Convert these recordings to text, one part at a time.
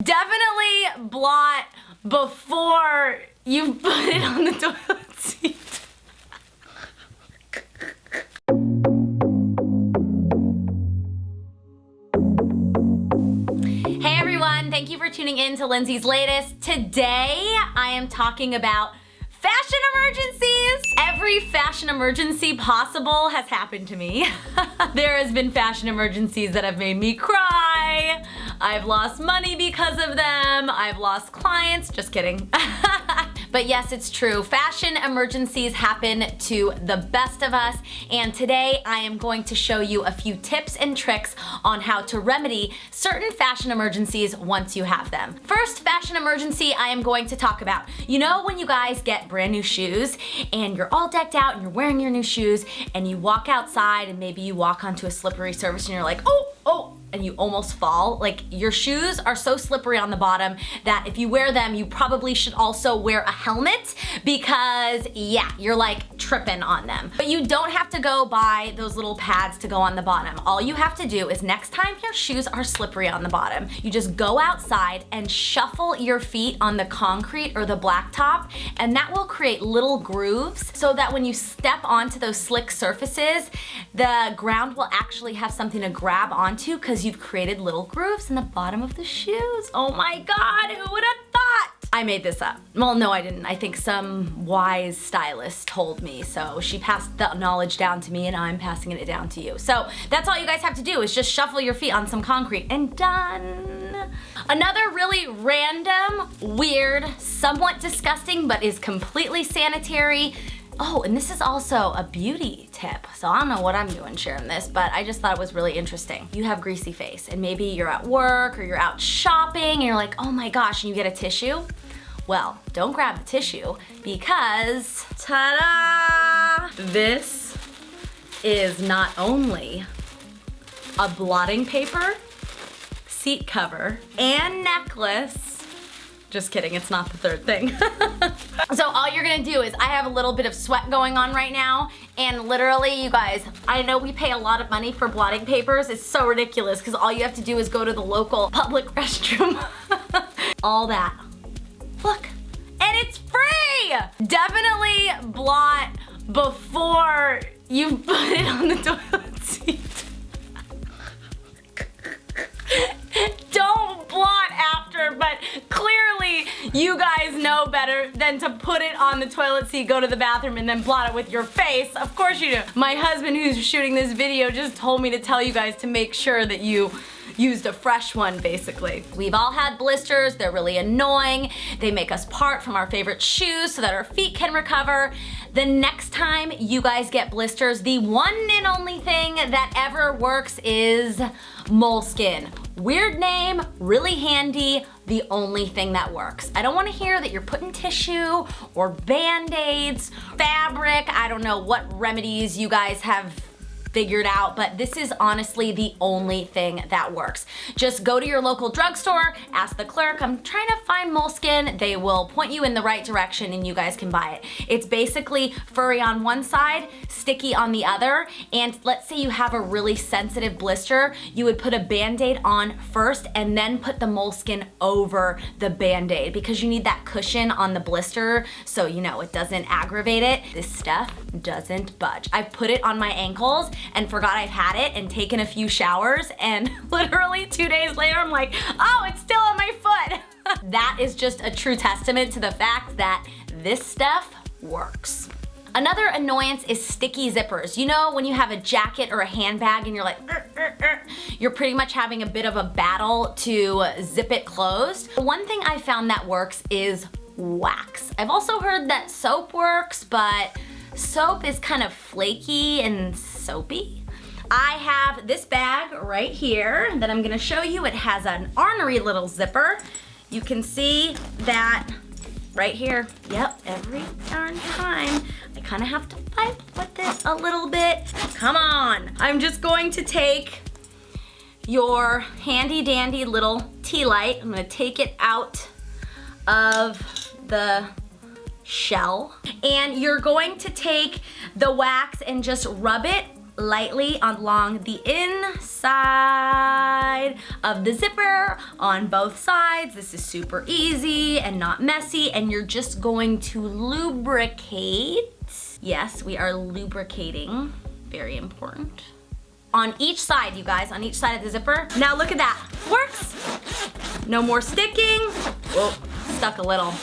Definitely blot before you put it on the toilet seat. Hey everyone, thank you for tuning in to Lindsay's Latest. Today I am talking about fashion emergencies. Every fashion emergency possible has happened to me. There has been fashion emergencies that have made me cry. I've lost money because of them. I've lost clients. Just kidding. But yes, it's true. Fashion emergencies happen to the best of us. And today I am going to show you a few tips and tricks on how to remedy certain fashion emergencies once you have them. First fashion emergency I am going to talk about. You know when you guys get brand new shoes and you're all decked out and you're wearing your new shoes and you walk outside and maybe you walk onto a slippery surface and you're like, oh, and you almost fall. Like, your shoes are so slippery on the bottom that if you wear them, you probably should also wear a helmet because, yeah, you're like tripping on them. But you don't have to go buy those little pads to go on the bottom. All you have to do is next time your shoes are slippery on the bottom, you just go outside and shuffle your feet on the concrete or the blacktop, and that will create little grooves so that when you step onto those slick surfaces, the ground will actually have something to grab onto because you've created little grooves in the bottom of the shoes. Oh my God, who would have thought? I made this up. Well, no, I didn't. I think some wise stylist told me. So she passed the knowledge down to me and I'm passing it down to you. So that's all you guys have to do is just shuffle your feet on some concrete and done. Another really random, weird, somewhat disgusting, but is completely sanitary. Oh, and this is also a beauty tip. So I don't know what I'm doing sharing this, but I just thought it was really interesting. You have greasy face and maybe you're at work or you're out shopping and you're like, oh my gosh, and you get a tissue. Well, don't grab the tissue because, ta-da! This is not only a blotting paper, seat cover, and necklace. Just kidding, it's not the third thing. So all you're gonna do is, I have a little bit of sweat going on right now, and literally, you guys, I know we pay a lot of money for blotting papers. It's so ridiculous, because all you have to do is go to the local public restroom. All that. Look, and it's free! Definitely blot before you put it on the toilet seat. Don't blot after, but clearly you guys know better than to put it on the toilet seat, go to the bathroom, and then blot it with your face. Of course you do. My husband, who's shooting this video, just told me to tell you guys to make sure that you used a fresh one, basically. We've all had blisters. They're really annoying. They make us part from our favorite shoes so that our feet can recover. The next time you guys get blisters, the one and only thing that ever works is moleskin. Weird name, really handy, the only thing that works. I don't want to hear that you're putting tissue or Band-Aids, fabric. I don't know what remedies you guys have figured out, but this is honestly the only thing that works. Just go to your local drugstore, ask the clerk, I'm trying to find moleskin. They will point you in the right direction and you guys can buy it. It's basically furry on one side, sticky on the other, and let's say you have a really sensitive blister, you would put a Band-Aid on first and then put the moleskin over the Band-Aid because you need that cushion on the blister so you know it doesn't aggravate it. This stuff doesn't budge. I've put it on my ankles and forgot I've had it and taken a few showers, and literally 2 days later I'm like, oh, it's still on my foot. That is just a true testament to the fact that this stuff works. Another annoyance is sticky zippers. You know when you have a jacket or a handbag and you're like, you're pretty much having a bit of a battle to zip it closed. One thing I found that works is wax. I've also heard that soap works, but soap is kind of flaky and soapy. I have this bag right here that I'm gonna show you. It has an ornery little zipper. You can see that right here. Yep, every darn time. I kind of have to fight with it a little bit. Come on. I'm just going to take your handy dandy little tea light. I'm gonna take it out of the shell, and you're going to take the wax and just rub it lightly along the inside of the zipper on both sides. This is super easy and not messy, and you're just going to lubricate. Yes, we are lubricating, very important. On each side, you guys, on each side of the zipper. Now look at that, works. No more sticking. Whoa, stuck a little.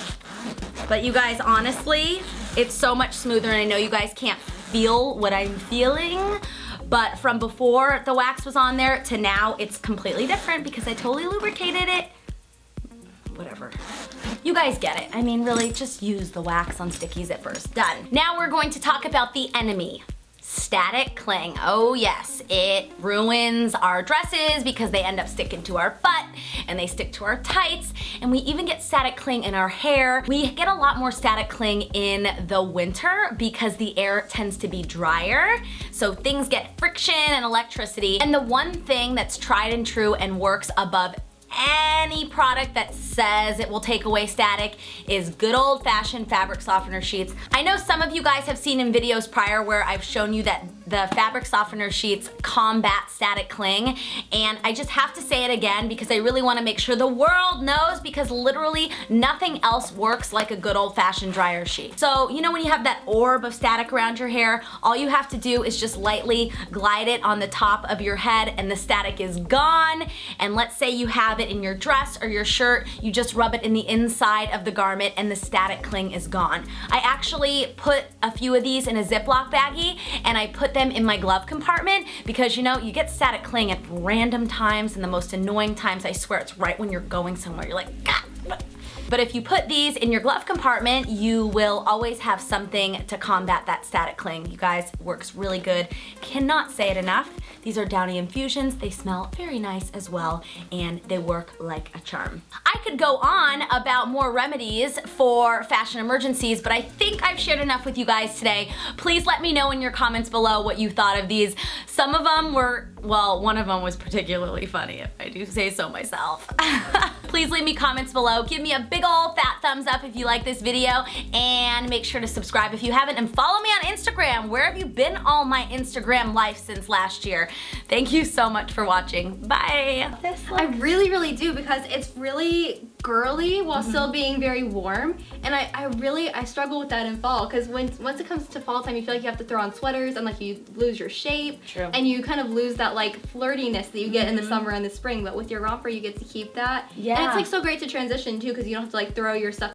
But you guys, honestly, it's so much smoother, and I know you guys can't feel what I'm feeling, but from before the wax was on there to now, it's completely different because I totally lubricated it. Whatever. You guys get it. I mean, really, just use the wax on sticky zippers. Done. Now we're going to talk about the enemy. Static cling. Oh yes, it ruins our dresses because they end up sticking to our butt and they stick to our tights, and we even get static cling in our hair. We get a lot more static cling in the winter because the air tends to be drier, so things get friction and electricity. And the one thing that's tried and true and works above any product that says it will take away static is good old-fashioned fabric softener sheets. I know some of you guys have seen in videos prior where I've shown you that the fabric softener sheets combat static cling, and I just have to say it again because I really want to make sure the world knows, because literally nothing else works like a good old-fashioned dryer sheet. So you know when you have that orb of static around your hair, all you have to do is just lightly glide it on the top of your head and the static is gone. And let's say you have it in your dress or your shirt, you just rub it in the inside of the garment and the static cling is gone. I actually put a few of these in a Ziploc baggie and I put them in my glove compartment because you know, you get static cling at random times, and the most annoying times, I swear, it's right when you're going somewhere. You're like, God. But if you put these in your glove compartment, you will always have something to combat that static cling. You guys, works really good. Cannot say it enough. These are Downy infusions. They smell very nice as well, and they work like a charm. I could go on about more remedies for fashion emergencies, but I think I've shared enough with you guys today. Please let me know in your comments below what you thought of these. Some of them were, well, one of them was particularly funny, if I do say so myself. Please leave me comments below. Give me a big old fat thumbs up if you like this video, and make sure to subscribe if you haven't, and follow me on Instagram. Where have you been all my Instagram life since last year? Thank you so much for watching. Bye. I really, really do, because it's really girly while still being very warm, and I struggle with that in fall, because once it comes to fall time, you feel like you have to throw on sweaters and like you lose your shape. True. And you kind of lose that like flirtiness that you get in the summer and the spring, but with your romper you get to keep that. Yeah. And it's like so great to transition too, because you don't have to like throw your stuff